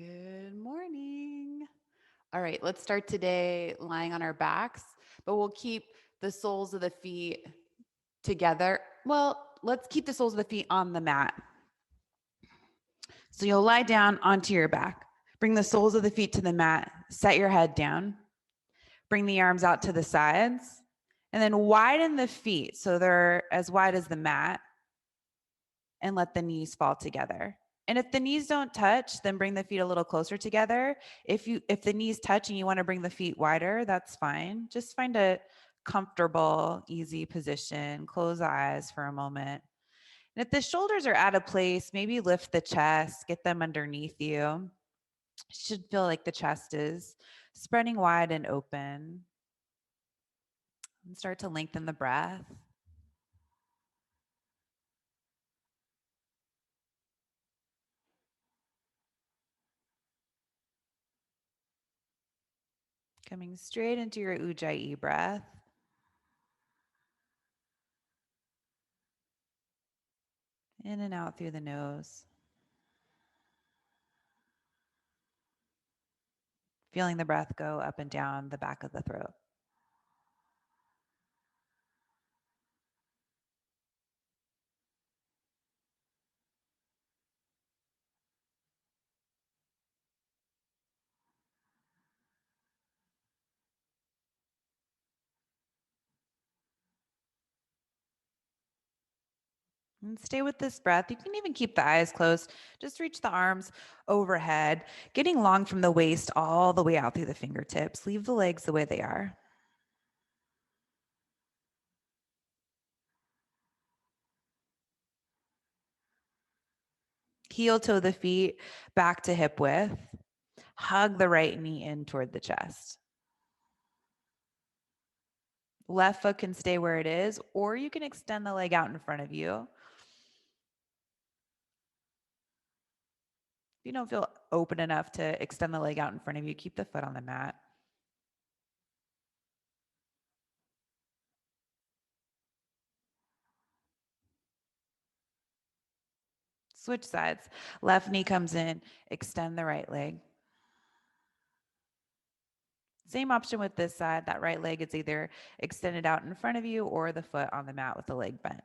Good morning. All right, let's start today lying on our backs, but we'll keep the soles of the feet together. Well, let's keep the soles of the feet on the mat. So you'll lie down onto your back. Bring the soles of the feet to the mat. Set your head down. Bring the arms out to the sides. And then widen the feet so they're as wide as the mat. And let the knees fall together. And if the knees don't touch, then bring the feet a little closer together. If the knees touch and you want to bring the feet wider, that's fine. Just find a comfortable, easy position. Close the eyes for a moment. And if the shoulders are out of place, maybe lift the chest, get them underneath you. It should feel like the chest is spreading wide and open. And start to lengthen the breath. Coming straight into your Ujjayi breath. In and out through the nose. Feeling the breath go up and down the back of the throat. And stay with this breath. You can even keep the eyes closed. Just reach the arms overhead, getting long from the waist all the way out through the fingertips. Leave the legs the way they are. Heel toe the feet back to hip width. Hug the right knee in toward the chest. Left foot can stay where it is, or you can extend the leg out in front of you. If you don't feel open enough to extend the leg out in front of you, keep the foot on the mat. Switch sides. Left knee comes in, extend the right leg. Same option with this side. That right leg is either extended out in front of you or the foot on the mat with the leg bent.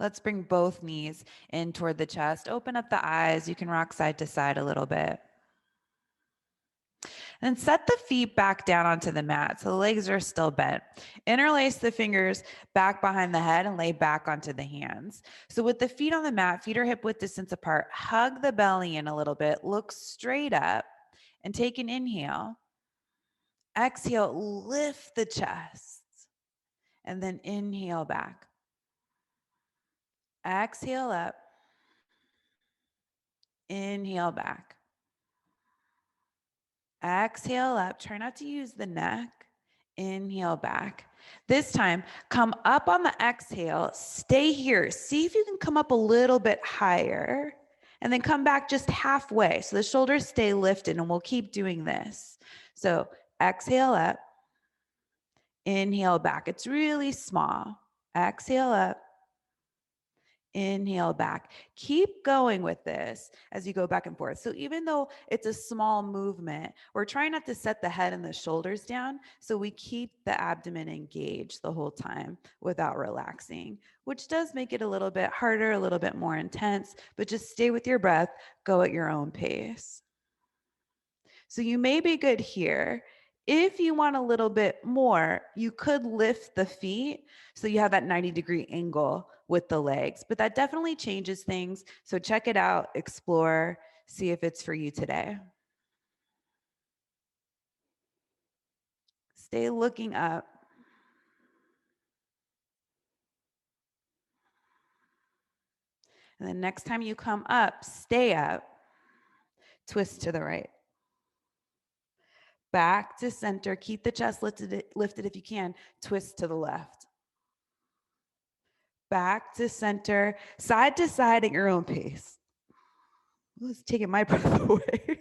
Let's bring both knees in toward the chest. Open up the eyes. You can rock side to side a little bit. And set the feet back down onto the mat so the legs are still bent. Interlace the fingers back behind the head and lay back onto the hands. So with the feet on the mat, feet are hip width distance apart. Hug the belly in a little bit. Look straight up and take an inhale. Exhale, lift the chest. And then inhale back. Exhale up. Inhale back. Exhale up. Try not to use the neck. Inhale back. This time, come up on the exhale. Stay here. See if you can come up a little bit higher. And then come back just halfway. So the shoulders stay lifted, and we'll keep doing this. So exhale up. Inhale back. It's really small. Exhale up. Inhale back. Keep going with this as you go back and forth. So even though it's a small movement, we're trying not to set the head and the shoulders down, so we keep the abdomen engaged the whole time without relaxing, which does make it a little bit harder, a little bit more intense, but just stay with your breath, go at your own pace. So you may be good here. If you want a little bit more, you could lift the feet so you have that 90-degree angle with the legs, but that definitely changes things. So check it out, explore, see if it's for you today. Stay looking up. And then next time you come up, stay up, twist to the right. Back to center, keep the chest lifted if you can, twist to the left. Back to center, side to side at your own pace. It's taking my breath away.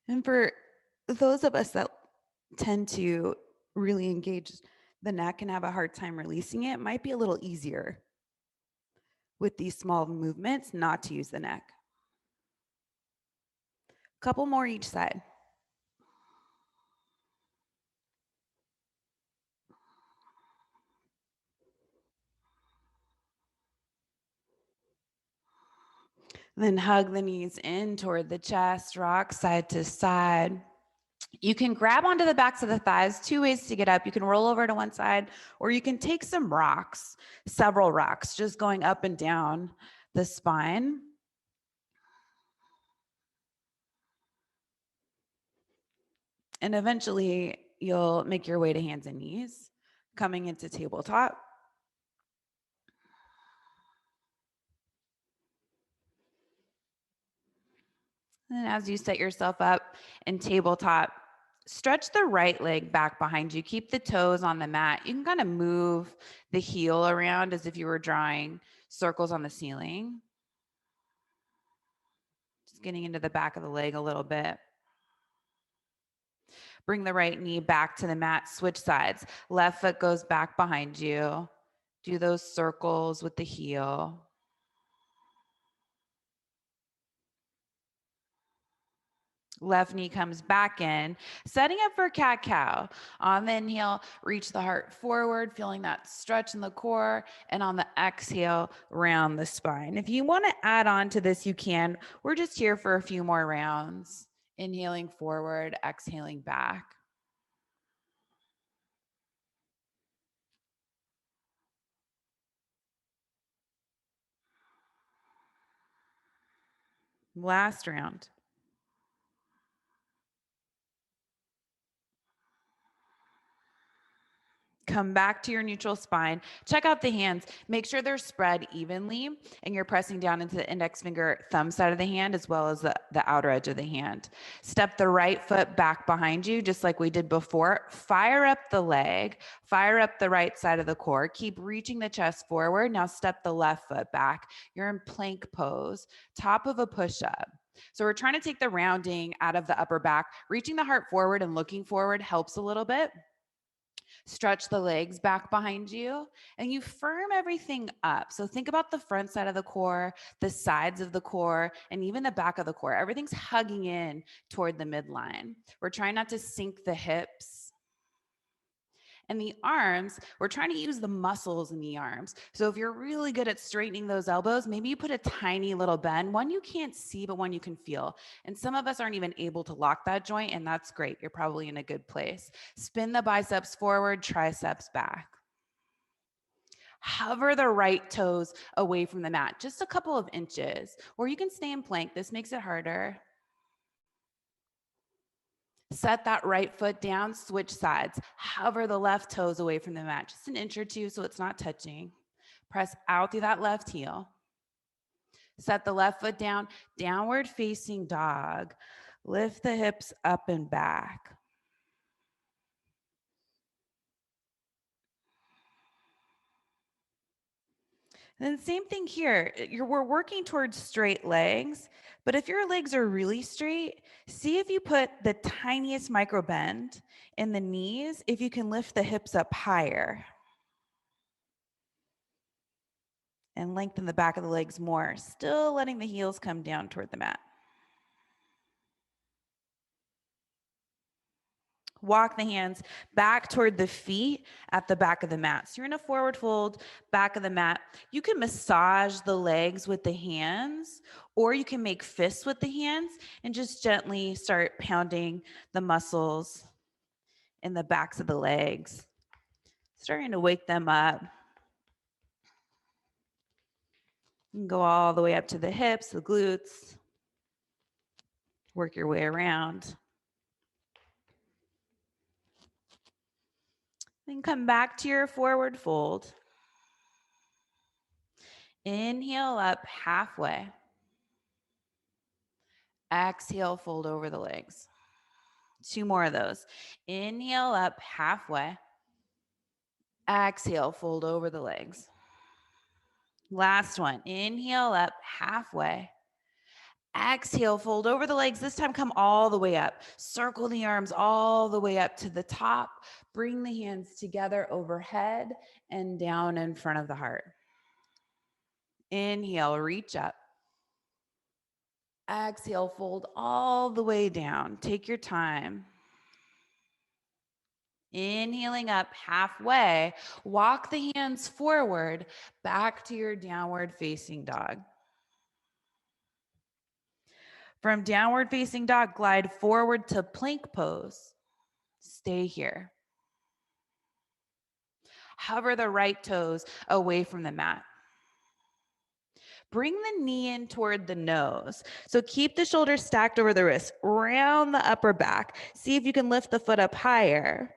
And for those of us that tend to really engage the neck and have a hard time releasing it, might be a little easier with these small movements not to use the neck. Couple more each side. Then hug the knees in toward the chest, rock side to side. You can grab onto the backs of the thighs, 2 ways to get up. You can roll over to one side, or you can take some rocks, several rocks, just going up and down the spine. And eventually you'll make your way to hands and knees, coming into tabletop. And as you set yourself up in tabletop, stretch the right leg back behind you. Keep the toes on the mat. You can kind of move the heel around as if you were drawing circles on the ceiling. Just getting into the back of the leg a little bit. Bring the right knee back to the mat, switch sides. Left foot goes back behind you. Do those circles with the heel. Left knee comes back in, setting up for cat-cow. On the inhale, reach the heart forward, feeling that stretch in the core. And on the exhale, round the spine. If you want to add on to this, you can. We're just here for a few more rounds. Inhaling forward, exhaling back. Last round. Come back to your neutral spine. Check out the hands. Make sure they're spread evenly and you're pressing down into the index finger, thumb side of the hand, as well as the outer edge of the hand. Step the right foot back behind you, just like we did before. Fire up the leg. Fire up the right side of the core. Keep reaching the chest forward. Now step the left foot back. You're in plank pose, top of a push-up. So we're trying to take the rounding out of the upper back. Reaching the heart forward and looking forward helps a little bit. Stretch the legs back behind you and you firm everything up. So think about the front side of the core, the sides of the core, and even the back of the core. Everything's hugging in toward the midline. We're trying not to sink the hips. And the arms, we're trying to use the muscles in the arms. So if you're really good at straightening those elbows, maybe you put a tiny little bend, one you can't see, but one you can feel. And some of us aren't even able to lock that joint, and that's great. You're probably in a good place. Spin the biceps forward, triceps back. Hover the right toes away from the mat, just a couple of inches, or you can stay in plank. This makes it harder. Set that right foot down, switch sides. Hover the left toes away from the mat, just an inch or two so it's not touching. Press out through that left heel. Set the left foot down, downward facing dog. Lift the hips up and back. And then same thing here. We're working towards straight legs, but if your legs are really straight, see if you put the tiniest micro bend in the knees, if you can lift the hips up higher. And lengthen the back of the legs more, still letting the heels come down toward the mat. Walk the hands back toward the feet at the back of the mat. So you're in a forward fold, back of the mat. You can massage the legs with the hands, or you can make fists with the hands and just gently start pounding the muscles in the backs of the legs, starting to wake them up. You can go all the way up to the hips, the glutes. Work your way around. Then come back to your forward fold. Inhale up halfway. Exhale, fold over the legs. 2 more of those. Inhale up halfway. Exhale, fold over the legs. Last one. Inhale up halfway. Exhale, fold over the legs. This time, come all the way up. Circle the arms all the way up to the top. Bring the hands together overhead and down in front of the heart. Inhale, reach up. Exhale, fold all the way down. Take your time. Inhaling up halfway, walk the hands forward back to your downward facing dog. From downward facing dog, glide forward to plank pose. Stay here. Hover the right toes away from the mat. Bring the knee in toward the nose. So keep the shoulders stacked over the wrist. Round the upper back. See if you can lift the foot up higher.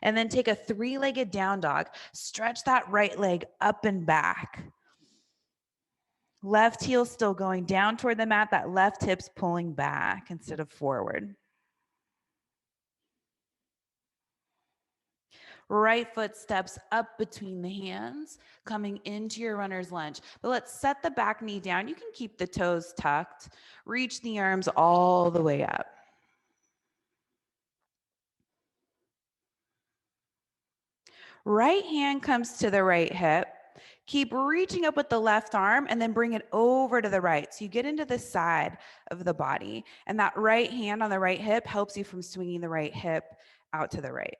And then take a three-legged down dog. Stretch that right leg up and back. Left heel still going down toward the mat. That left hip's pulling back instead of forward. Right foot steps up between the hands, coming into your runner's lunge. But let's set the back knee down. You can keep the toes tucked. Reach the arms all the way up. Right hand comes to the right hip. Keep reaching up with the left arm and then bring it over to the right. So you get into the side of the body. And that right hand on the right hip helps you from swinging the right hip out to the right.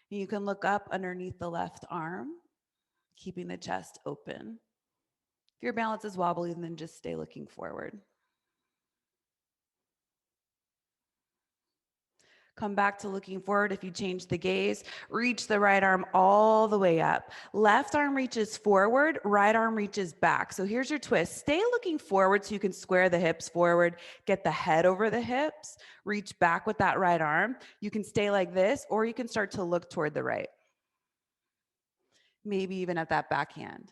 You can look up underneath the left arm, keeping the chest open. If your balance is wobbly, then just stay looking forward. Come back to looking forward. If you change the gaze, reach the right arm all the way up. Left arm reaches forward, right arm reaches back. So here's your twist. Stay looking forward so you can square the hips forward, get the head over the hips, reach back with that right arm. You can stay like this, or you can start to look toward the right. Maybe even at that backhand.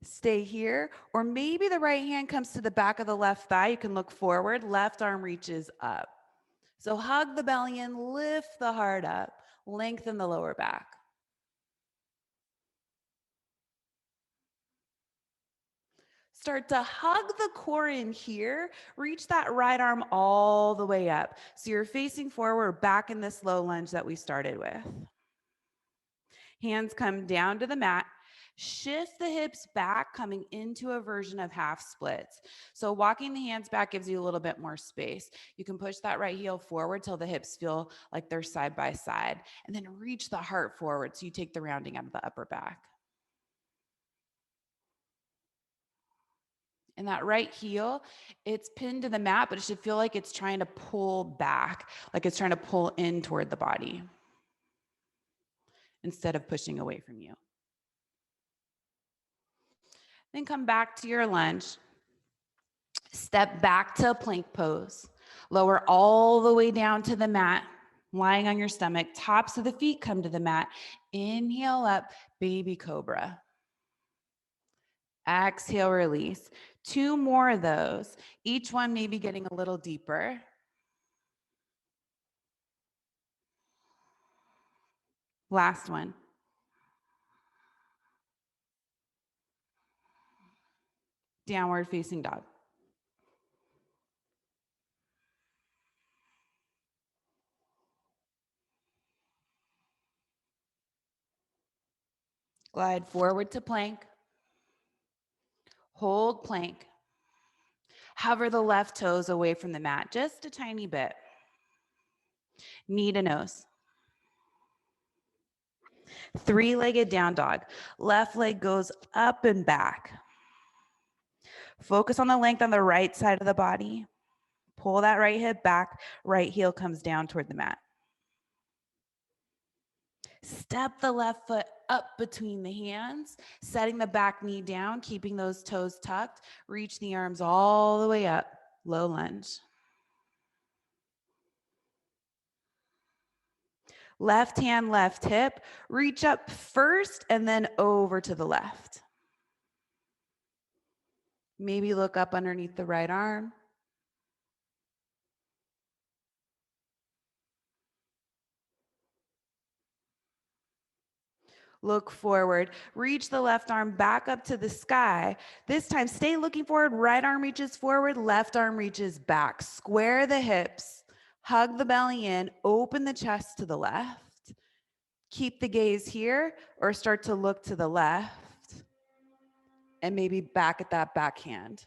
Stay here, or maybe the right hand comes to the back of the left thigh. You can look forward, left arm reaches up. So hug the belly in, lift the heart up, lengthen the lower back. Start to hug the core in here. Reach that right arm all the way up. So you're facing forward, back in this low lunge that we started with. Hands come down to the mat. Shift the hips back, coming into a version of half splits. So walking the hands back gives you a little bit more space. You can push that right heel forward till the hips feel like they're side by side, and then reach the heart forward so you take the rounding out of the upper back. And that right heel, it's pinned to the mat, but it should feel like it's trying to pull back, like it's trying to pull in toward the body instead of pushing away from you. Then come back to your lunge. Step back to a plank pose. Lower all the way down to the mat, lying on your stomach. Tops of the feet come to the mat. Inhale up, baby cobra. Exhale, release. 2 more of those. Each one maybe getting a little deeper. Last one. Downward facing dog. Glide forward to plank. Hold plank. Hover the left toes away from the mat, just a tiny bit. Knee to nose. 3-legged down dog. Left leg goes up and back. Focus on the length on the right side of the body. Pull that right hip back. Right heel comes down toward the mat. Step the left foot up between the hands, setting the back knee down, keeping those toes tucked. Reach the arms all the way up. Low lunge. Left hand, left hip. Reach up first and then over to the left. Maybe look up underneath the right arm. Look forward. Reach the left arm back up to the sky. This time, stay looking forward. Right arm reaches forward, left arm reaches back. Square the hips, hug the belly in, open the chest to the left. Keep the gaze here or start to look to the left and maybe back at that backhand.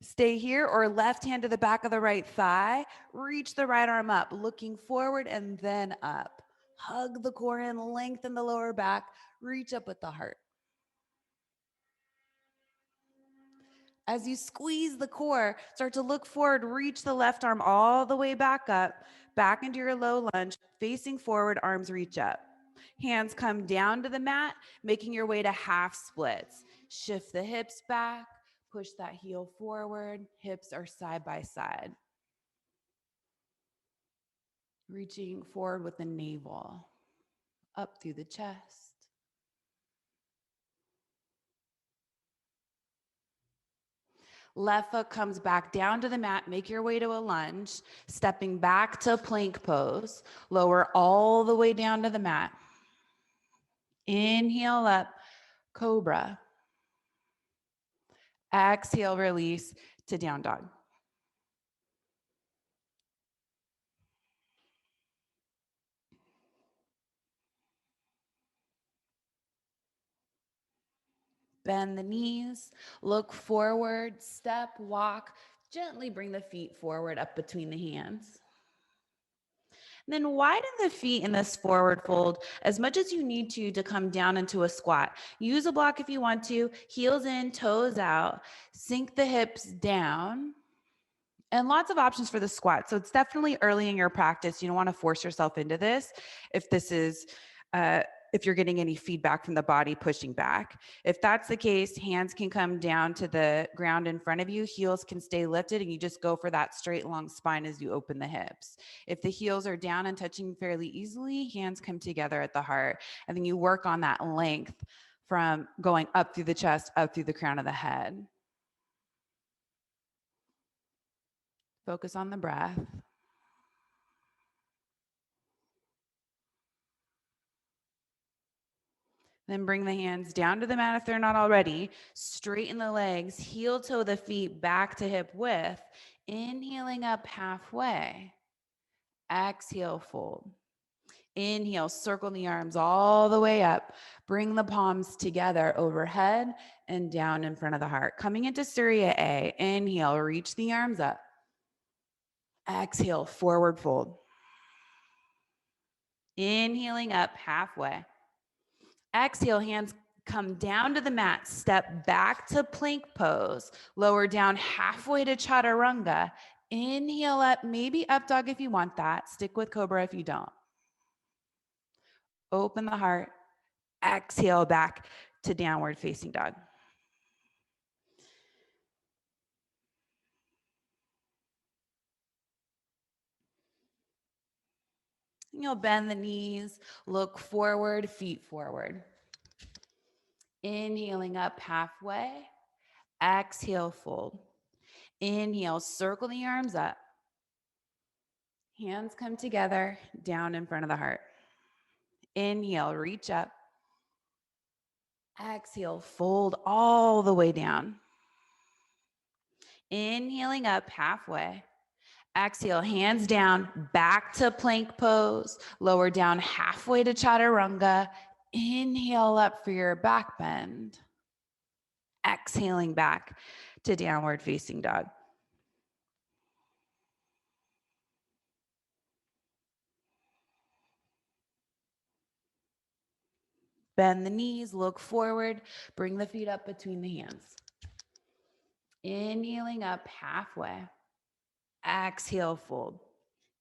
Stay here or left hand to the back of the right thigh. Reach the right arm up, looking forward and then up. Hug the core in, lengthen the lower back, reach up with the heart. As you squeeze the core, start to look forward, reach the left arm all the way back up, back into your low lunge, facing forward, arms reach up. Hands come down to the mat, making your way to half splits. Shift the hips back, push that heel forward, hips are side by side. Reaching forward with the navel, up through the chest. Left foot comes back down to the mat. Make your way to a lunge. Stepping back to plank pose. Lower all the way down to the mat. Inhale up, cobra. Exhale, release to down dog. Bend the knees, look forward, step, walk. Gently bring the feet forward up between the hands. Then widen the feet in this forward fold as much as you need to come down into a squat. Use a block if you want to, heels in, toes out, sink the hips down. And lots of options for the squat. So it's definitely early in your practice. You don't want to force yourself into this if you're getting any feedback from the body pushing back. If that's the case, hands can come down to the ground in front of you, heels can stay lifted, and you just go for that straight long spine as you open the hips. If the heels are down and touching fairly easily, hands come together at the heart, and then you work on that length from going up through the chest, up through the crown of the head. Focus on the breath. Then bring the hands down to the mat if they're not already. Straighten the legs, heel toe the feet back to hip width. Inhaling up halfway. Exhale, fold. Inhale, circle the arms all the way up. Bring the palms together overhead and down in front of the heart. Coming into Surya A. Inhale, reach the arms up. Exhale, forward fold. Inhaling up halfway. Exhale, hands come down to the mat, step back to plank pose, lower down halfway to chaturanga. Inhale up, maybe up dog if you want that. Stick with cobra if you don't. Open the heart. Exhale back to downward facing dog. You'll bend the knees, look forward, feet forward. Inhaling up halfway. Exhale, fold. Inhale, circle the arms up. Hands come together, down in front of the heart. Inhale, reach up. Exhale, fold all the way down. Inhaling up halfway. Exhale, hands down, back to plank pose. Lower down halfway to chaturanga. Inhale up for your back bend. Exhaling back to downward facing dog. Bend the knees, look forward, bring the feet up between the hands. Inhaling up halfway. Exhale, fold.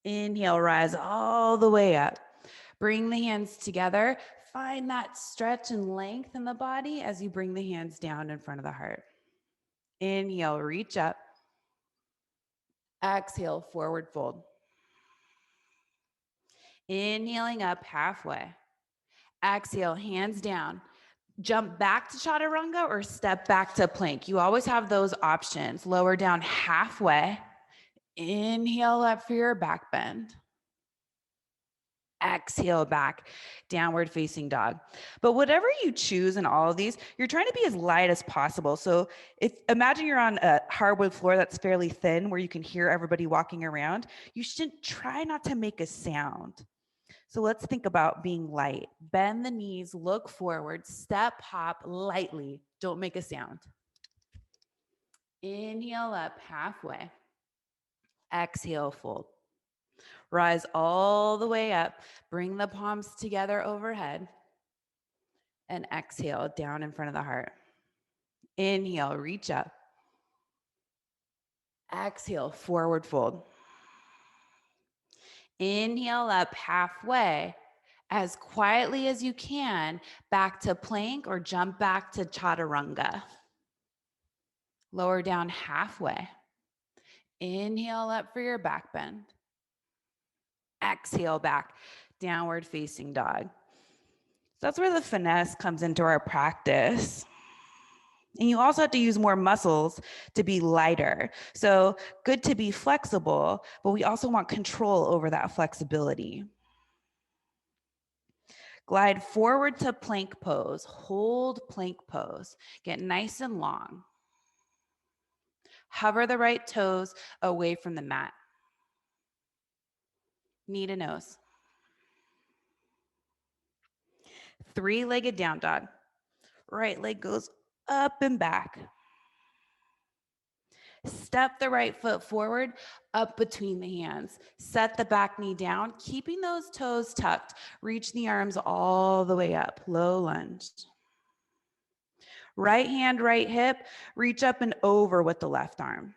Inhale, rise all the way up. Bring the hands together. Find that stretch and length in the body as you bring the hands down in front of the heart. Inhale, reach up. Exhale, forward fold. Inhaling up halfway. Exhale, hands down. Jump back to chaturanga or step back to plank. You always have those options. Lower down halfway. Inhale up for your back bend. Exhale back, downward facing dog. But whatever you choose in all of these, you're trying to be as light as possible. So imagine you're on a hardwood floor that's fairly thin where you can hear everybody walking around. You should try not to make a sound. So let's think about being light. Bend the knees, look forward, step, hop lightly. Don't make a sound. Inhale up halfway. Exhale, fold. Rise all the way up. Bring the palms together overhead. And exhale down in front of the heart. Inhale, reach up. Exhale, forward fold. Inhale up halfway. As quietly as you can, back to plank or jump back to chaturanga. Lower down halfway. Inhale up for your back bend. Exhale back, downward facing dog. That's where the finesse comes into our practice. And you also have to use more muscles to be lighter. So good to be flexible, but we also want control over that flexibility. Glide forward to plank pose. Hold plank pose. Get nice and long. Hover the right toes away from the mat. Knee to nose. Three-legged down dog. Right leg goes up and back. Step the right foot forward, up between the hands. Set the back knee down, keeping those toes tucked. Reach the arms all the way up, low lunge. Right hand, right hip, reach up and over with the left arm.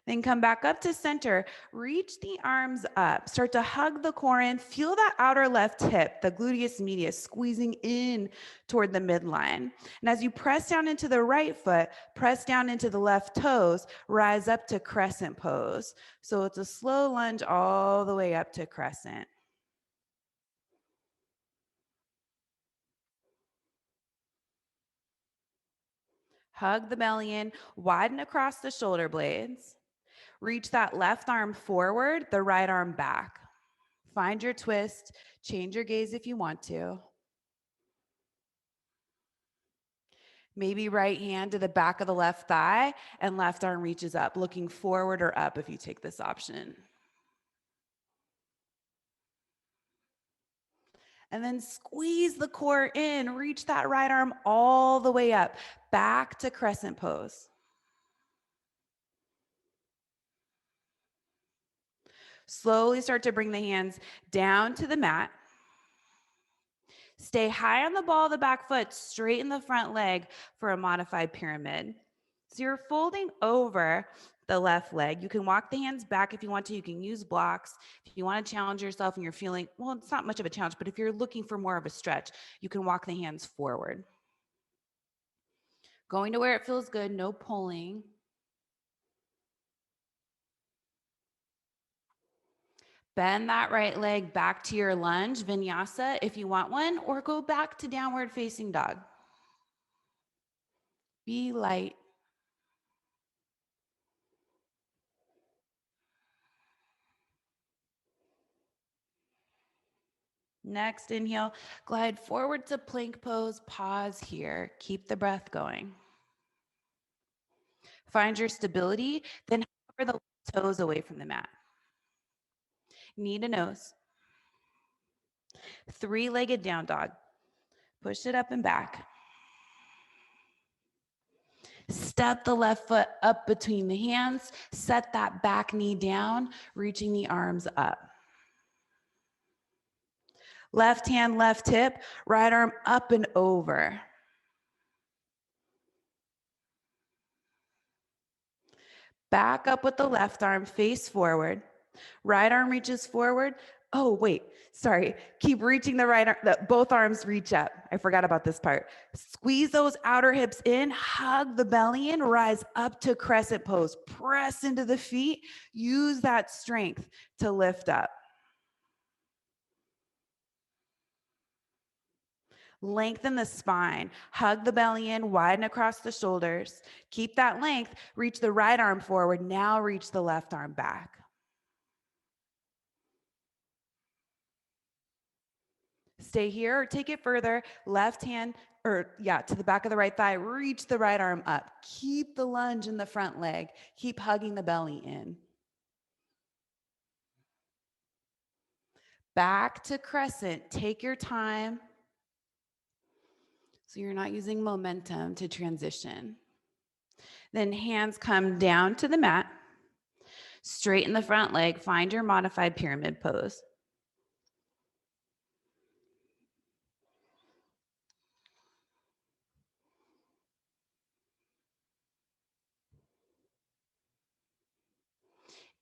Then come back up to center, reach the arms up, start to hug the core in, feel that outer left hip, the gluteus medius, squeezing in toward the midline. And as you press down into the right foot, press down into the left toes, rise up to crescent pose. So it's a slow lunge all the way up to crescent. Hug the belly in, widen across the shoulder blades. Reach that left arm forward, the right arm back. Find your twist, change your gaze if you want to. Maybe right hand to the back of the left thigh and left arm reaches up, looking forward or up if you take this option. And then squeeze the core in, reach that right arm all the way up, back to crescent pose. Slowly start to bring the hands down to the mat. Stay high on the ball of the back foot, straighten the front leg for a modified pyramid. So you're folding over the left leg. You can walk the hands back if you want to. You can use blocks. If you want to challenge yourself and you're feeling, well, it's not much of a challenge, but if you're looking for more of a stretch, you can walk the hands forward. Going to where it feels good, no pulling. Bend that right leg back to your lunge, vinyasa if you want one, or go back to downward facing dog. Be light. Next, inhale, glide forward to plank pose, pause here, keep the breath going. Find your stability, then hover the toes away from the mat. Knee to nose. Three-legged down dog. Push it up and back. Step the left foot up between the hands, set that back knee down, reaching the arms up. Left hand, left hip, right arm up and over. Back up with the left arm, face forward. Right arm reaches forward. Oh, wait, sorry. Keep reaching the right arm, both arms reach up. I forgot about this part. Squeeze those outer hips in, hug the belly in, rise up to crescent pose. Press into the feet. Use that strength to lift up. Lengthen the spine, hug the belly in, widen across the shoulders. Keep that length, reach the right arm forward, now reach the left arm back. Stay here or take it further, left hand, to the back of the right thigh, reach the right arm up. Keep the lunge in the front leg, keep hugging the belly in. Back to crescent, take your time. So you're not using momentum to transition. Then hands come down to the mat. Straighten the front leg, find your modified pyramid pose.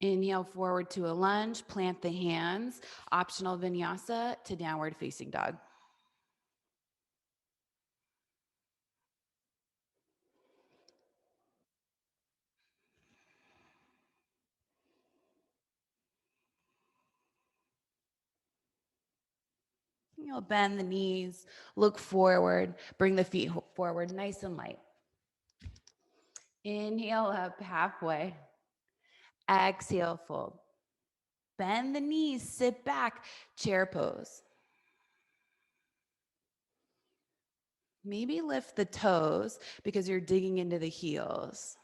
Inhale forward to a lunge, plant the hands, optional vinyasa to downward facing dog. You'll bend the knees, look forward, bring the feet forward, nice and light. Inhale up halfway. Exhale, fold. Bend the knees, sit back, chair pose. Maybe lift the toes because you're digging into the heels.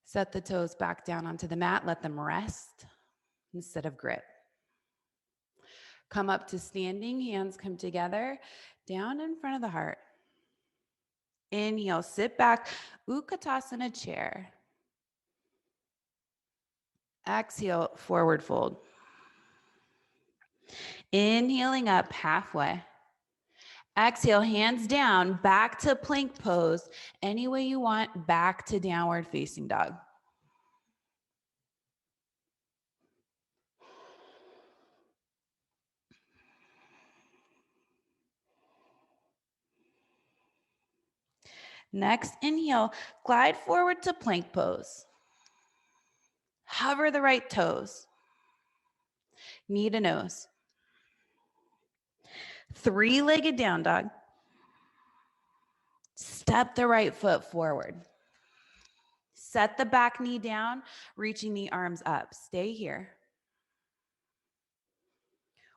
Set the toes back down onto the mat, let them rest instead of grip. Come up to standing, hands come together, down in front of the heart. Inhale, sit back, Utkatasana chair. Exhale, forward fold. Inhaling up halfway. Exhale, hands down, back to plank pose. Any way you want, back to downward facing dog. Next, inhale, glide forward to plank pose. Hover the right toes. Knee to nose. Three-legged down dog. Step the right foot forward. Set the back knee down, reaching the arms up. Stay here.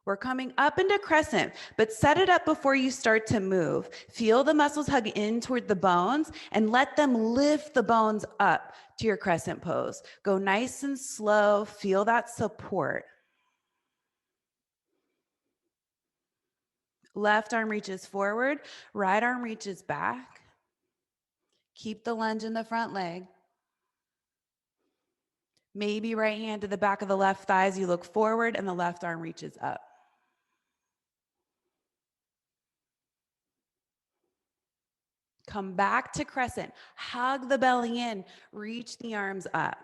We're coming up into crescent, but set it up before you start to move. Feel the muscles hug in toward the bones and let them lift the bones up to your crescent pose. Go nice and slow. Feel that support. Left arm reaches forward, right arm reaches back. Keep the lunge in the front leg. Maybe right hand to the back of the left thigh as you look forward and the left arm reaches up. Come back to crescent. Hug the belly in. Reach the arms up.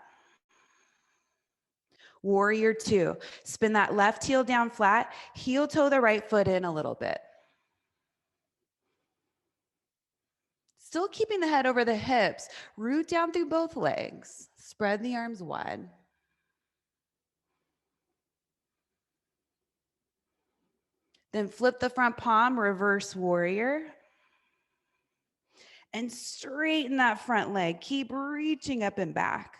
Warrior two. Spin that left heel down flat. Heel toe the right foot in a little bit. Still keeping the head over the hips. Root down through both legs. Spread the arms wide. Then flip the front palm, reverse warrior. And straighten that front leg. Keep reaching up and back.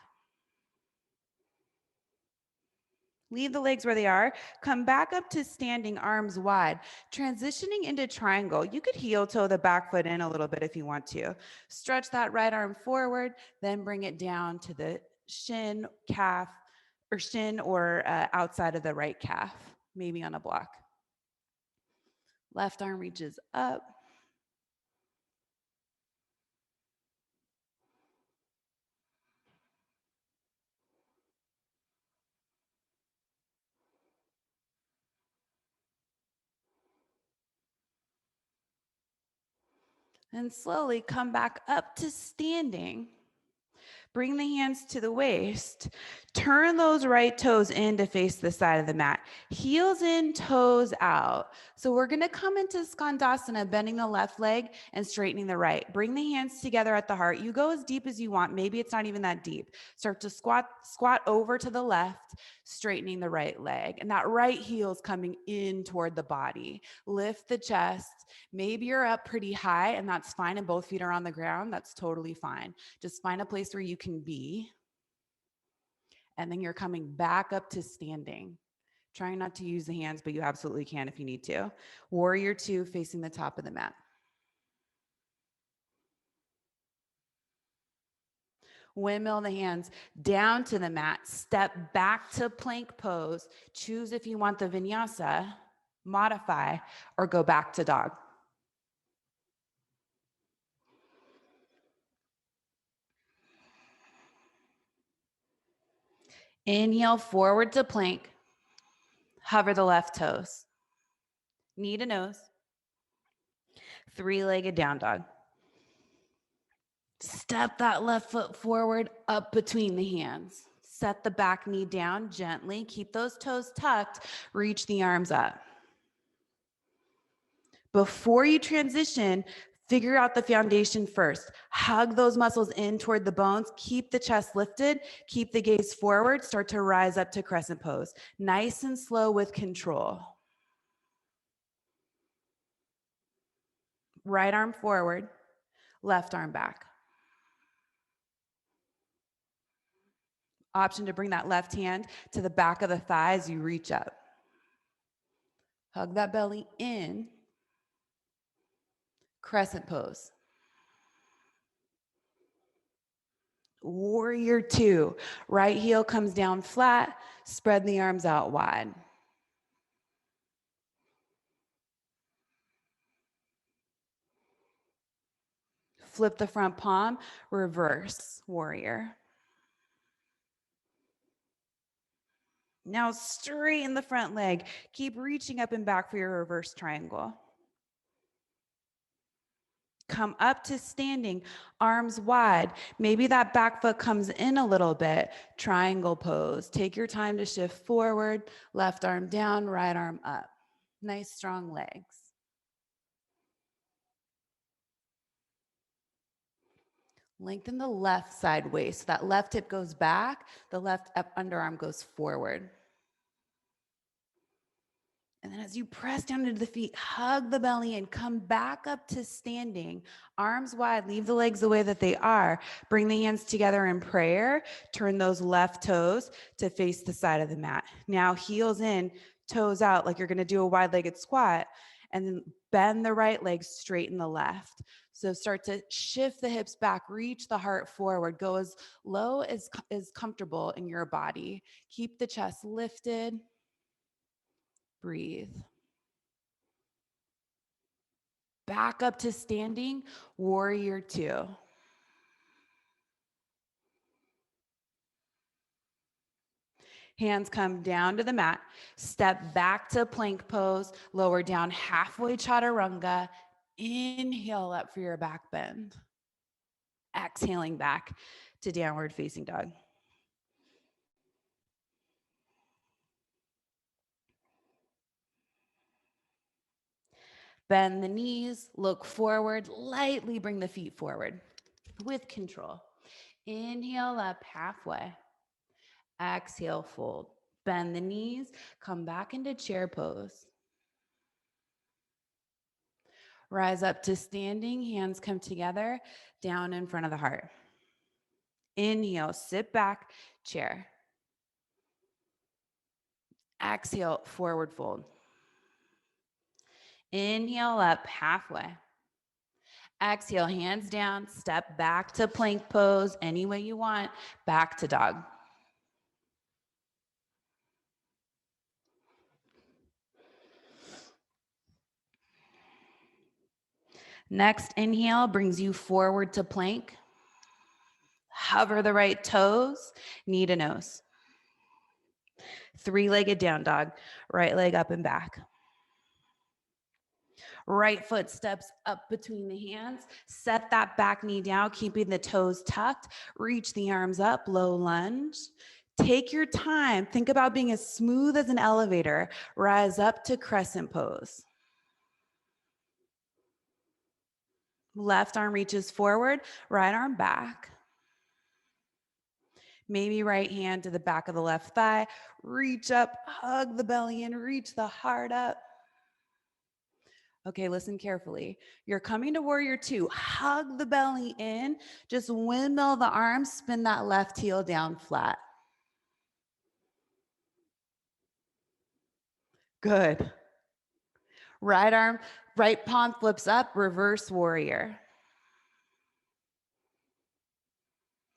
Leave the legs where they are. Come back up to standing, arms wide. Transitioning into triangle. You could heel toe the back foot in a little bit if you want to. Stretch that right arm forward, then bring it down to the shin, calf, or shin or outside of the right calf, maybe on a block. Left arm reaches up. And slowly come back up to standing. Bring the hands to the waist. Turn those right toes in to face the side of the mat. Heels in, toes out. So we're gonna come into Skandasana, bending the left leg and straightening the right. Bring the hands together at the heart. You go as deep as you want. Maybe it's not even that deep. Start to squat over to the left, straightening the right leg. And that right heel is coming in toward the body. Lift the chest. Maybe you're up pretty high and that's fine and both feet are on the ground. That's totally fine. Just find a place where you can be. And then you're coming back up to standing. Trying not to use the hands, but you absolutely can if you need to. Warrior two, facing the top of the mat. Windmill the hands down to the mat. Step back to plank pose. Choose if you want the vinyasa, modify, or go back to dog. Inhale, forward to plank. Hover the left toes. Knee to nose. Three-legged down dog. Step that left foot forward, up between the hands. Set the back knee down gently. Keep those toes tucked. Reach the arms up. Before you transition, figure out the foundation first. Hug those muscles in toward the bones. Keep the chest lifted. Keep the gaze forward. Start to rise up to crescent pose. Nice and slow with control. Right arm forward, left arm back. Option to bring that left hand to the back of the thigh as you reach up. Hug that belly in. Crescent pose. Warrior two. Right heel comes down flat. Spread the arms out wide. Flip the front palm. Reverse warrior. Now straighten the front leg. Keep reaching up and back for your reverse triangle. Come up to standing, arms wide. Maybe that back foot comes in a little bit. Triangle pose. Take your time to shift forward. Left arm down, right arm up. Nice strong legs. Lengthen the left side waist. So that left hip goes back. The left underarm goes forward. And then as you press down into the feet, hug the belly and come back up to standing. Arms wide, leave the legs the way that they are. Bring the hands together in prayer. Turn those left toes to face the side of the mat. Now heels in, toes out, like you're gonna do a wide-legged squat. And then bend the right leg, straighten the left. So start to shift the hips back, reach the heart forward. Go as low as is comfortable in your body. Keep the chest lifted. Breathe. Back up to standing, warrior two. Hands come down to the mat. Step back to plank pose. Lower down halfway chaturanga. Inhale up for your back bend. Exhaling back to downward facing dog. Bend the knees, look forward, lightly bring the feet forward with control. Inhale up halfway. Exhale, fold. Bend the knees, come back into chair pose. Rise up to standing, hands come together, down in front of the heart. Inhale, sit back, chair. Exhale, forward fold. Inhale up halfway. Exhale, hands down, step back to plank pose, any way you want, back to dog. Next inhale brings you forward to plank. Hover the right toes, knee to nose. Three-legged down dog, right leg up and back. Right foot steps up between the hands. Set that back knee down, keeping the toes tucked. Reach the arms up, low lunge. Take your time. Think about being as smooth as an elevator. Rise up to crescent pose. Left arm reaches forward, right arm back. Maybe right hand to the back of the left thigh. Reach up, hug the belly in, reach the heart up. Okay, listen carefully. You're coming to warrior two. Hug the belly in. Just windmill the arms, spin that left heel down flat. Good. Right arm, right palm flips up, reverse warrior.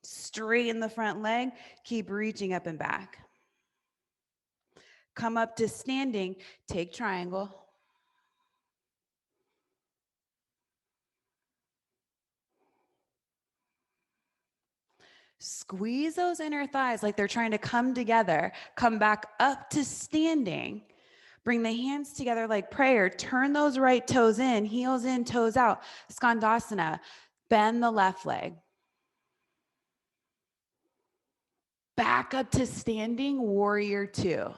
Straighten the front leg, keep reaching up and back. Come up to standing, take triangle. Squeeze those inner thighs like they're trying to come together. Come back up to standing. Bring the hands together like prayer. Turn those right toes in, heels in, toes out. Skandasana. Bend the left leg. Back up to standing, warrior two.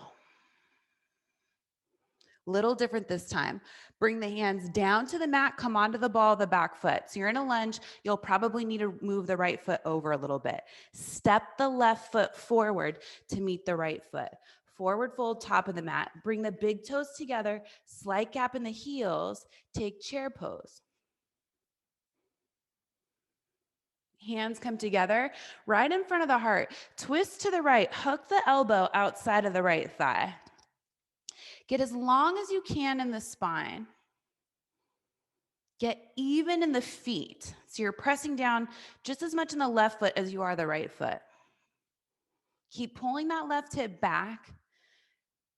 Little different this time. Bring the hands down to the mat, come onto the ball of the back foot. So you're in a lunge, you'll probably need to move the right foot over a little bit. Step the left foot forward to meet the right foot. Forward fold, top of the mat. Bring the big toes together, slight gap in the heels, take chair pose. Hands come together, right in front of the heart. Twist to the right, hook the elbow outside of the right thigh. Get as long as you can in the spine. Get even in the feet. So you're pressing down just as much in the left foot as you are the right foot. Keep pulling that left hip back.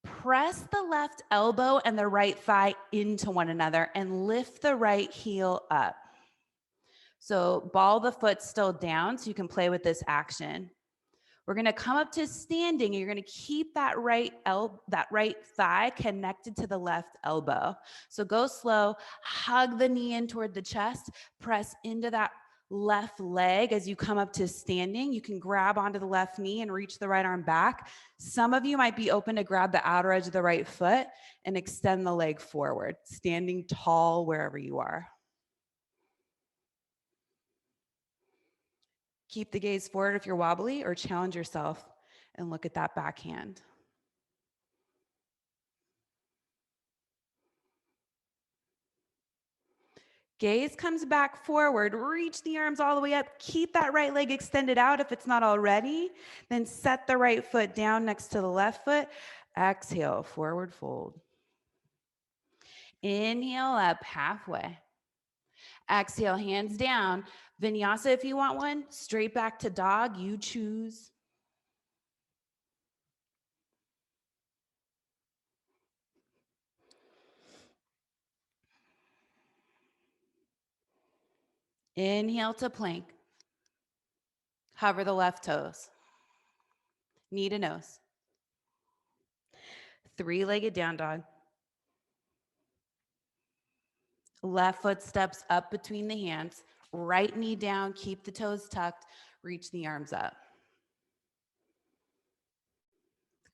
Press the left elbow and the right thigh into one another and lift the right heel up. So ball the foot still down so you can play with this action. We're gonna come up to standing and you're gonna keep that right thigh connected to the left elbow. So go slow, hug the knee in toward the chest, press into that left leg as you come up to standing. You can grab onto the left knee and reach the right arm back. Some of you might be open to grab the outer edge of the right foot and extend the leg forward, standing tall wherever you are. Keep the gaze forward if you're wobbly, or challenge yourself and look at that backhand. Gaze comes back forward, reach the arms all the way up, keep that right leg extended out if it's not already, then set the right foot down next to the left foot. Exhale, forward fold. Inhale up halfway. Exhale, hands down. Vinyasa if you want one, straight back to dog, you choose. Inhale to plank. Hover the left toes. Knee to nose. Three-legged down dog. Left foot steps up between the hands. Right knee down, keep the toes tucked, reach the arms up.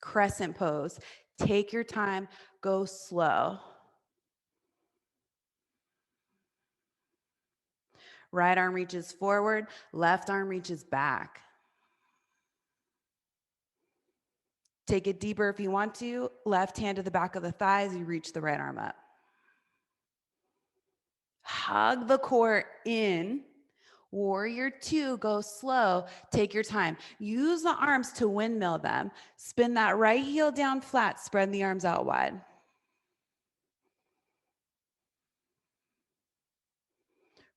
Crescent pose. Take your time, go slow. Right arm reaches forward, left arm reaches back. Take it deeper if you want to. Left hand to the back of the thighs, you reach the right arm up. Hug the core in. Warrior two, go slow, take your time. Use the arms to windmill them. Spin that right heel down flat, spread the arms out wide.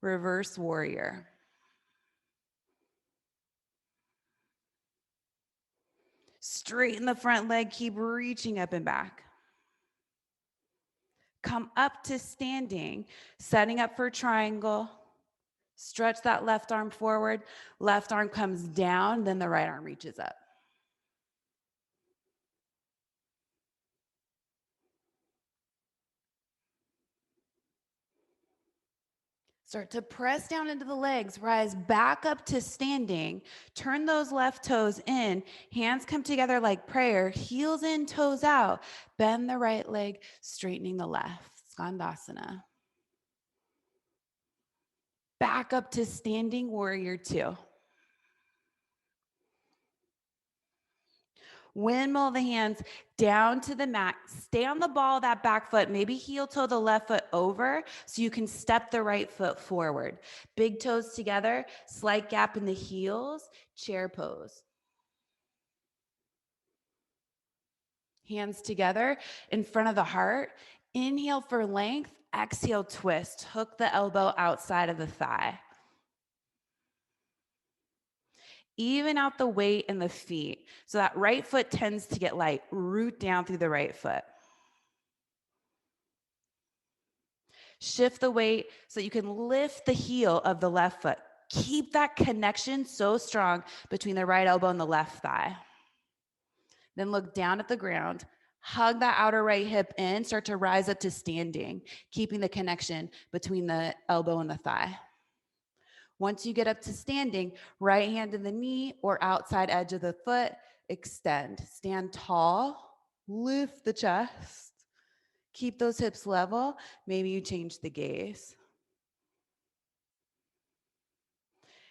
Reverse warrior. Straighten the front leg, keep reaching up and back. Come up to standing, setting up for triangle. Stretch that left arm forward. Left arm comes down, then the right arm reaches up. Start to press down into the legs, rise back up to standing. Turn those left toes in. Hands come together like prayer. Heels in, toes out. Bend the right leg, straightening the left. Skandasana. Back up to standing warrior two. Windmill the hands down to the mat. Stay on the ball of that back foot. Maybe heel toe the left foot over so you can step the right foot forward. Big toes together, slight gap in the heels, chair pose. Hands together in front of the heart. Inhale for length, exhale, twist. Hook the elbow outside of the thigh. Even out the weight in the feet. So that right foot tends to get light. Root down through the right foot. Shift the weight so you can lift the heel of the left foot. Keep that connection so strong between the right elbow and the left thigh. Then look down at the ground. Hug that outer right hip in. Start to rise up to standing, keeping the connection between the elbow and the thigh. Once you get up to standing, right hand in the knee or outside edge of the foot, extend. Stand tall, lift the chest. Keep those hips level. Maybe you change the gaze.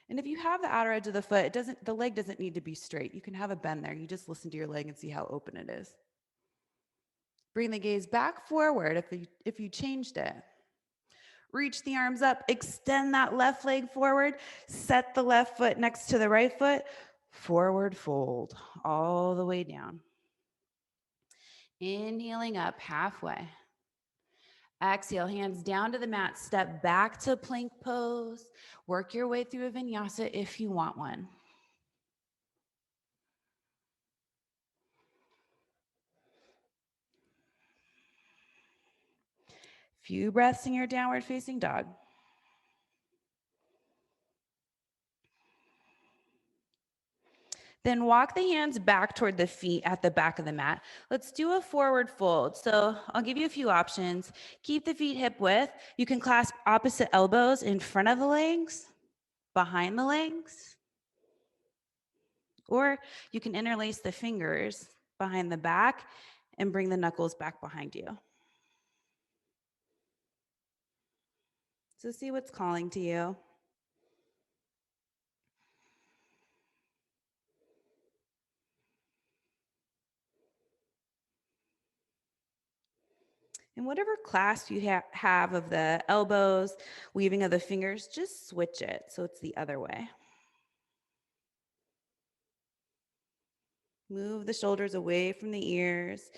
And if you have the outer edge of the foot, the leg doesn't need to be straight. You can have a bend there. You just listen to your leg and see how open it is. Bring the gaze back forward if you changed it. Reach the arms up, extend that left leg forward, set the left foot next to the right foot, forward fold all the way down. Inhaling up halfway. Exhale, hands down to the mat, step back to plank pose. Work your way through a vinyasa if you want one. Few breaths in your downward facing dog. Then walk the hands back toward the feet at the back of the mat. Let's do a forward fold. So I'll give you a few options. Keep the feet hip width. You can clasp opposite elbows in front of the legs, behind the legs, or you can interlace the fingers behind the back and bring the knuckles back behind you. So see what's calling to you. And whatever clasp you have of the elbows, weaving of the fingers, just switch it so it's the other way. Move the shoulders away from the ears.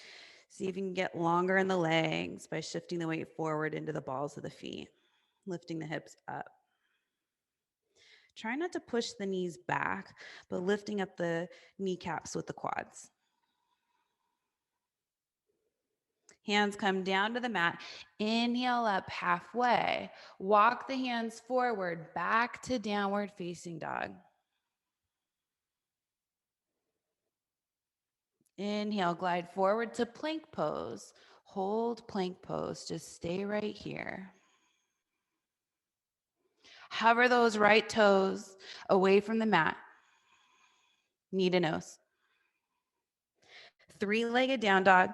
See if you can get longer in the legs by shifting the weight forward into the balls of the feet, lifting the hips up. Try not to push the knees back, but lifting up the kneecaps with the quads. Hands come down to the mat. Inhale up halfway. Walk the hands forward, back to downward facing dog. Inhale, glide forward to plank pose. Hold plank pose. Just stay right here. Hover those right toes away from the mat. Knee to nose. Three-legged down dog.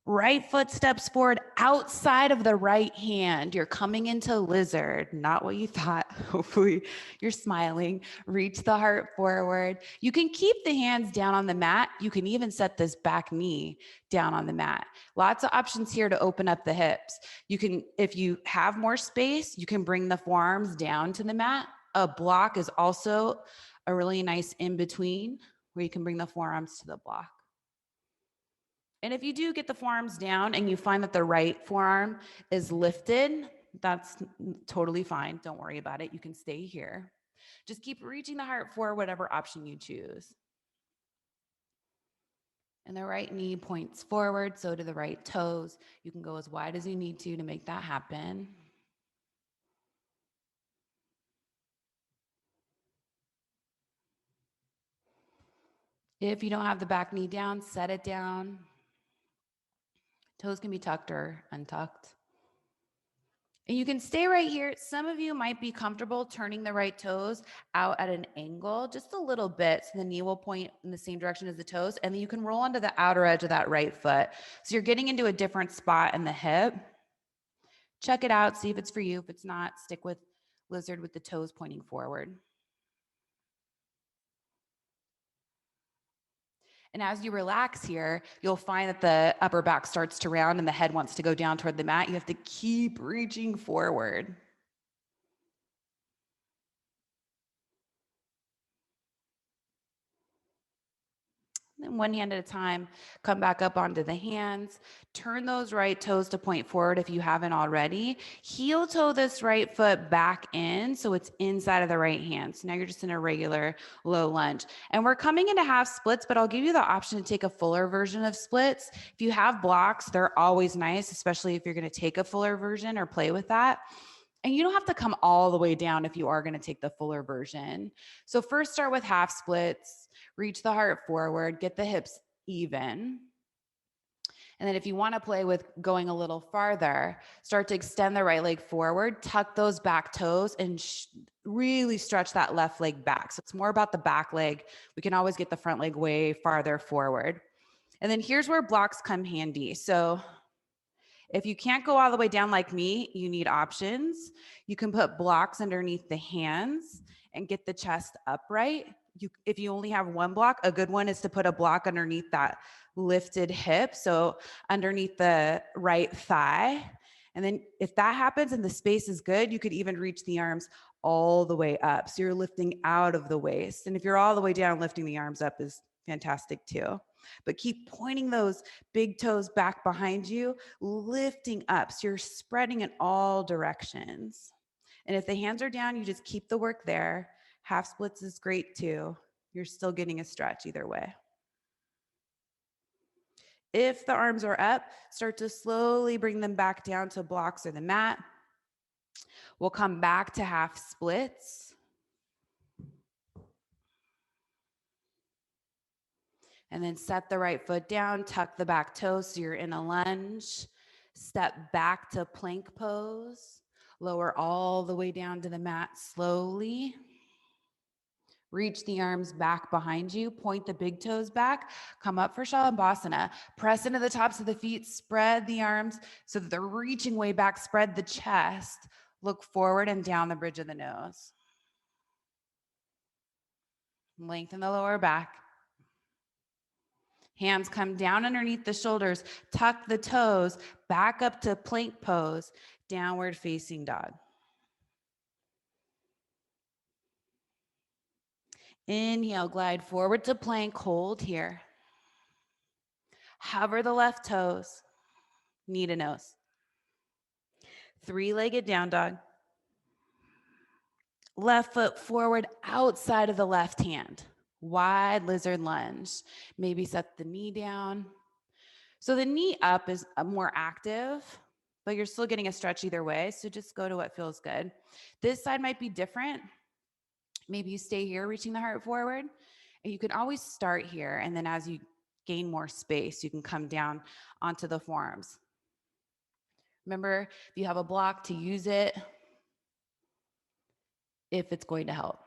Right foot steps forward outside of the right hand. You're coming into lizard, not what you thought. Hopefully you're smiling. Reach the heart forward. You can keep the hands down on the mat. You can even set this back knee down on the mat. Lots of options here to open up the hips. You can, if you have more space, you can bring the forearms down to the mat. A block is also a really nice in between where you can bring the forearms to the block. And if you do get the forearms down and you find that the right forearm is lifted, that's totally fine. Don't worry about it. You can stay here. Just keep reaching the heart for whatever option you choose. And the right knee points forward, so do the right toes. You can go as wide as you need to make that happen. If you don't have the back knee down, set it down. Toes can be tucked or untucked. And you can stay right here. Some of you might be comfortable turning the right toes out at an angle just a little bit, so the knee will point in the same direction as the toes, and then you can roll onto the outer edge of that right foot. So you're getting into a different spot in the hip. Check it out, see if it's for you. If it's not, stick with lizard with the toes pointing forward. And as you relax here, you'll find that the upper back starts to round and the head wants to go down toward the mat. You have to keep reaching forward. Then one hand at a time, come back up onto the hands. Turn those right toes to point forward if you haven't already. Heel toe this right foot back in so it's inside of the right hand. So now you're just in a regular low lunge. And we're coming into half splits, but I'll give you the option to take a fuller version of splits. If you have blocks, they're always nice, especially if you're going to take a fuller version or play with that. And you don't have to come all the way down if you are going to take the fuller version. So first start with half splits. Reach the heart forward, get the hips even. And then if you want to play with going a little farther, start to extend the right leg forward, tuck those back toes, and really stretch that left leg back. So it's more about the back leg. We can always get the front leg way farther forward. And then here's where blocks come handy. So if you can't go all the way down like me, you need options. You can put blocks underneath the hands and get the chest upright. If you only have one block, a good one is to put a block underneath that lifted hip, so underneath the right thigh. And then if that happens and the space is good, you could even reach the arms all the way up. So you're lifting out of the waist. And if you're all the way down, lifting the arms up is fantastic too. But keep pointing those big toes back behind you, lifting up. So you're spreading in all directions. And if the hands are down, you just keep the work there. Half splits is great too. You're still getting a stretch either way. If the arms are up, start to slowly bring them back down to blocks or the mat. We'll come back to half splits. And then set the right foot down, tuck the back toes so you're in a lunge. Step back to plank pose. Lower all the way down to the mat slowly. Reach the arms back behind you. Point the big toes back. Come up for Shalabhasana. Press into the tops of the feet. Spread the arms so that they're reaching way back. Spread the chest. Look forward and down the bridge of the nose. Lengthen the lower back. Hands come down underneath the shoulders. Tuck the toes. Back up to plank pose. Downward facing dog. Inhale, glide forward to plank. Hold here. Hover the left toes. Knee to nose. Three-legged down dog. Left foot forward outside of the left hand. Wide lizard lunge. Maybe set the knee down. So the knee up is more active, but you're still getting a stretch either way. So just go to what feels good. This side might be different. Maybe you stay here, reaching the heart forward. And you can always start here. And then as you gain more space, you can come down onto the forearms. Remember, if you have a block, to use it if it's going to help.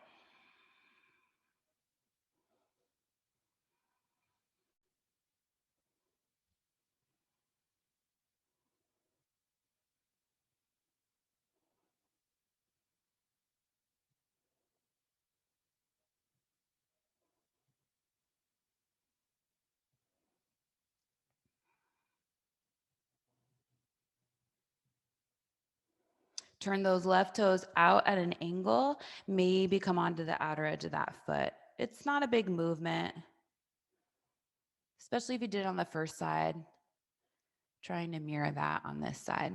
Turn those left toes out at an angle. Maybe come onto the outer edge of that foot. It's not a big movement, especially if you did it on the first side. Trying to mirror that on this side.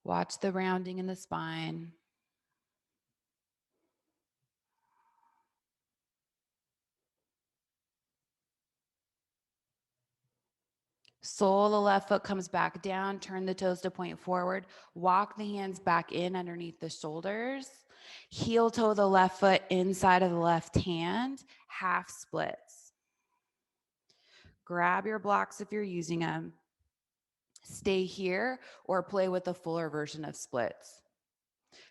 Watch the rounding in the spine. Sole the left foot comes back down. Turn the toes to point forward. Walk the hands back in underneath the shoulders. Heel toe the left foot inside of the left hand. Half splits. Grab your blocks if you're using them. stay here or play with a fuller version of splits.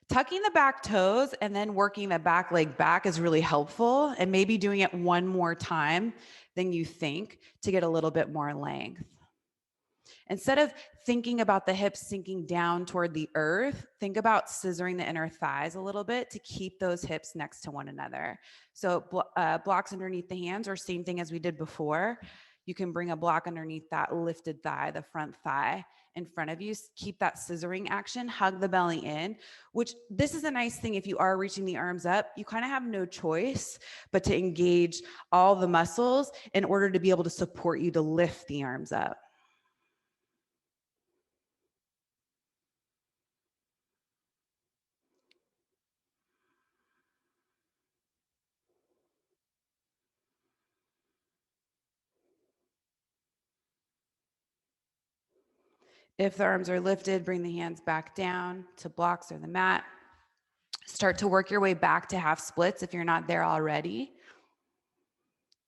Tucking the back toes and then working the back leg back is really helpful, and maybe doing it one more time than you think to get a little bit more length. Instead of thinking about the hips sinking down toward the earth, think about scissoring the inner thighs a little bit to keep those hips next to one another. So blocks underneath the hands, or same thing as we did before. You can bring a block underneath that lifted thigh, the front thigh in front of you. Keep that scissoring action, hug the belly in, which this is a nice thing. If you are reaching the arms up, you kind of have no choice but to engage all the muscles in order to be able to support you to lift the arms up. If the arms are lifted, bring the hands back down to blocks or the mat. Start to work your way back to half splits if you're not there already.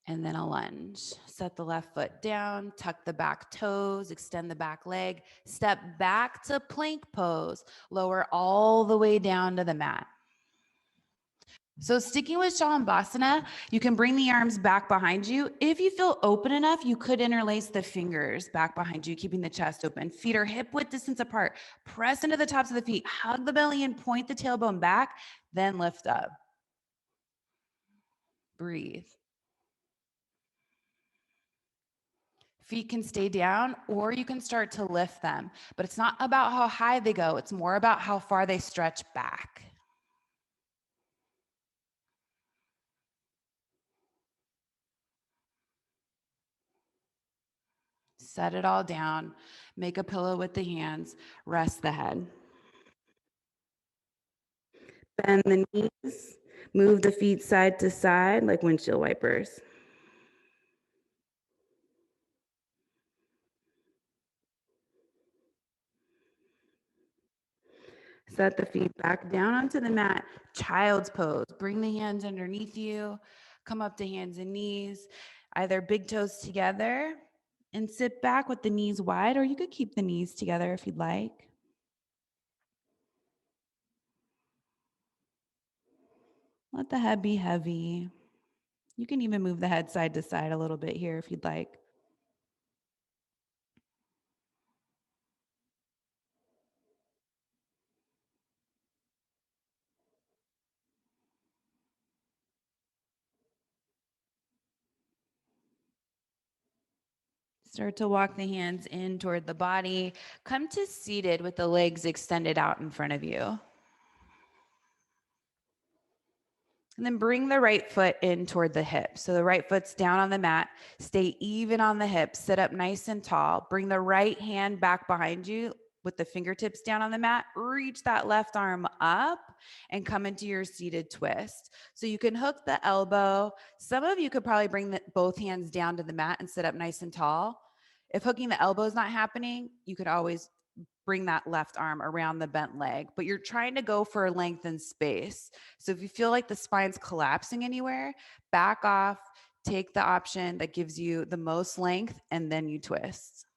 And then a lunge. Set the left foot down, tuck the back toes, extend the back leg, step back to plank pose, lower all the way down to the mat. So sticking with Shalabhasana, you can bring the arms back behind you. If you feel open enough, you could interlace the fingers back behind you, keeping the chest open. Feet are hip width distance apart. Press into the tops of the feet, hug the belly and point the tailbone back, then lift up. Breathe. Feet can stay down, or you can start to lift them, but it's not about how high they go. It's more about how far they stretch back. Set it all down. Make a pillow with the hands. Rest the head. Bend the knees. Move the feet side to side like windshield wipers. Set the feet back down onto the mat. Child's pose. Bring the hands underneath you. Come up to hands and knees. Either big toes together and sit back with the knees wide, or you could keep the knees together if you'd like. Let the head be heavy. You can even move the head side to side a little bit here if you'd like. Start to walk the hands in toward the body. Come to seated with the legs extended out in front of you. And then bring the right foot in toward the hip. So the right foot's down on the mat. Stay even on the hips. Sit up nice and tall. Bring the right hand back behind you with the fingertips down on the mat. Reach that left arm up and come into your seated twist. So you can hook the elbow. Some of you could probably bring both hands down to the mat and sit up nice and tall. If hooking the elbow is not happening, you could always bring that left arm around the bent leg, but you're trying to go for length and space. So if you feel like the spine's collapsing anywhere, back off, take the option that gives you the most length, and then you twist.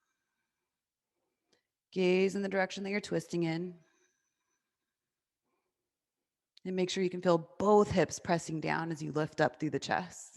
Gaze in the direction that you're twisting in. And make sure you can feel both hips pressing down as you lift up through the chest.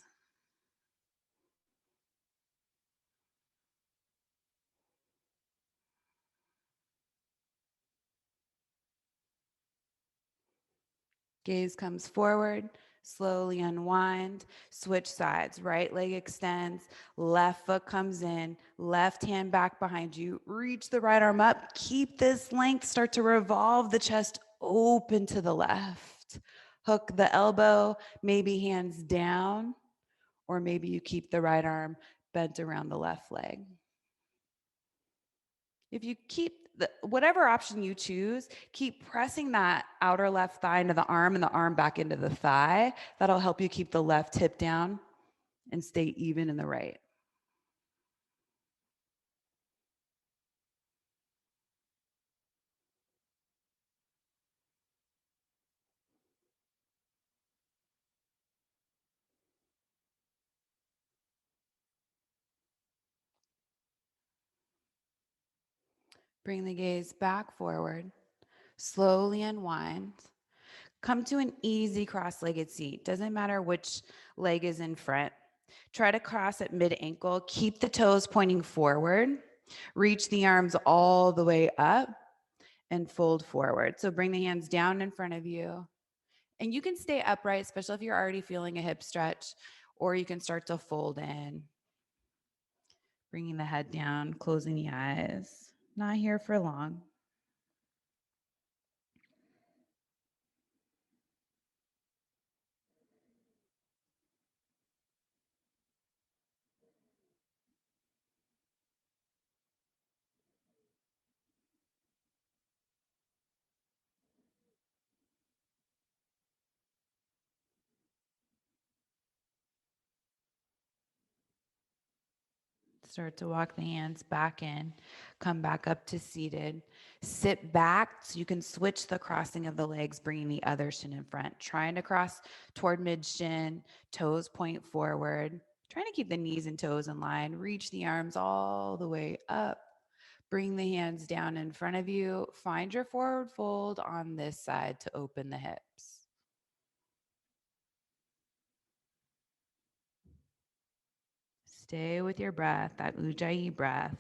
Gaze comes forward, slowly unwind, switch sides. Right leg extends, left foot comes in, left hand back behind you. Reach the right arm up, keep this length, start to revolve the chest open to the left. Hook the elbow, maybe hands down, or maybe you keep the right arm bent around the left leg. If you keep whatever option you choose, keep pressing that outer left thigh into the arm and the arm back into the thigh. That'll help you keep the left hip down and stay even in the right. Bring the gaze back forward. Slowly unwind. Come to an easy cross-legged seat. Doesn't matter which leg is in front. Try to cross at mid-ankle. Keep the toes pointing forward. Reach the arms all the way up and fold forward. So bring the hands down in front of you. And you can stay upright, especially if you're already feeling a hip stretch, or you can start to fold in. Bringing the head down, closing the eyes. Not here for long. Start to walk the hands back in. Come back up to seated. Sit back so you can switch the crossing of the legs, bringing the other shin in front. Trying to cross toward mid shin, toes point forward. Trying to keep the knees and toes in line. Reach the arms all the way up. Bring the hands down in front of you. Find your forward fold on this side to open the hips. Stay with your breath, that Ujjayi breath.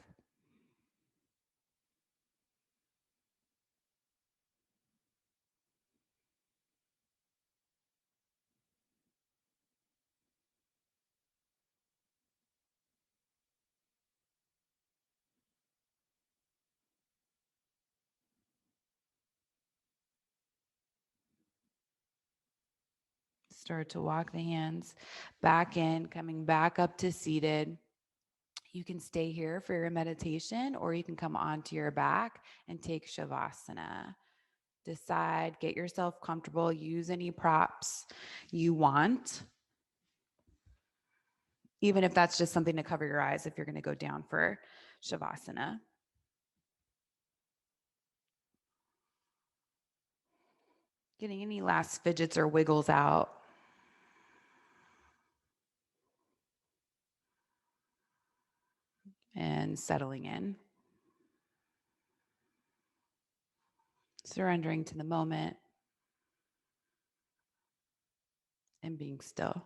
Start to walk the hands back in, coming back up to seated. You can stay here for your meditation, or you can come onto your back and take Shavasana. Decide, get yourself comfortable, use any props you want, even if that's just something to cover your eyes if you're going to go down for Shavasana. Getting any last fidgets or wiggles out. And settling in. Surrendering to the moment and being still.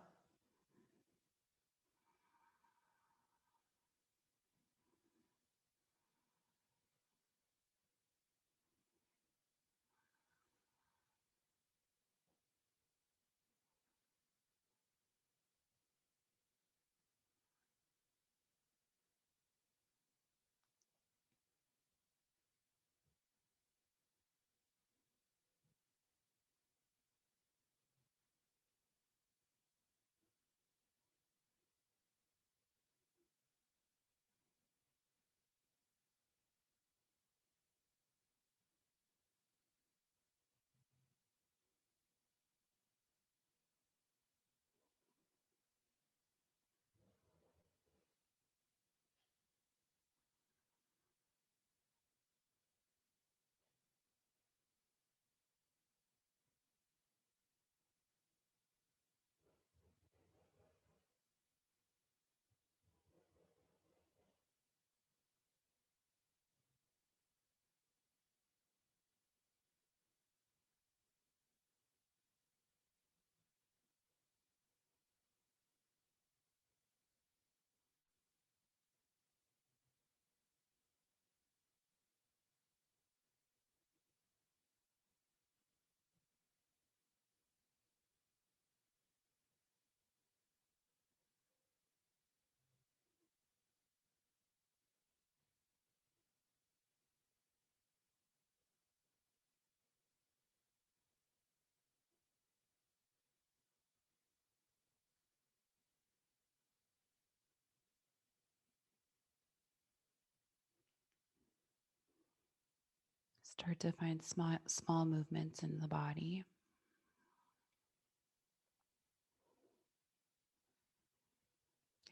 Start to find small movements in the body.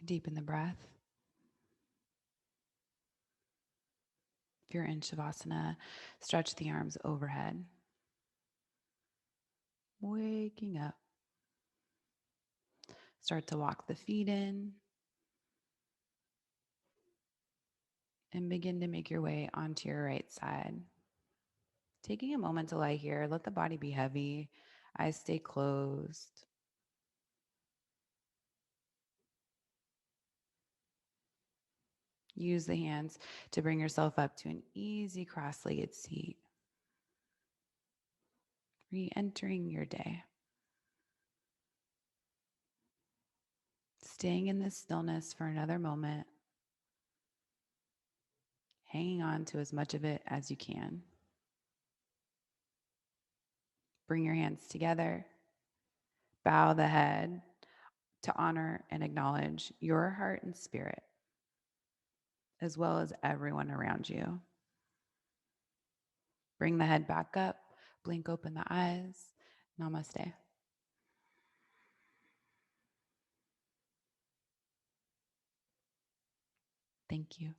Deepen the breath. If you're in Shavasana, stretch the arms overhead. Waking up. Start to walk the feet in. And begin to make your way onto your right side. Taking a moment to lie here, let the body be heavy, eyes stay closed. Use the hands to bring yourself up to an easy cross-legged seat. Re-entering your day. Staying in this stillness for another moment. Hanging on to as much of it as you can. Bring your hands together. Bow the head to honor and acknowledge your heart and spirit, as well as everyone around you. Bring the head back up. Blink open the eyes. Namaste. Thank you.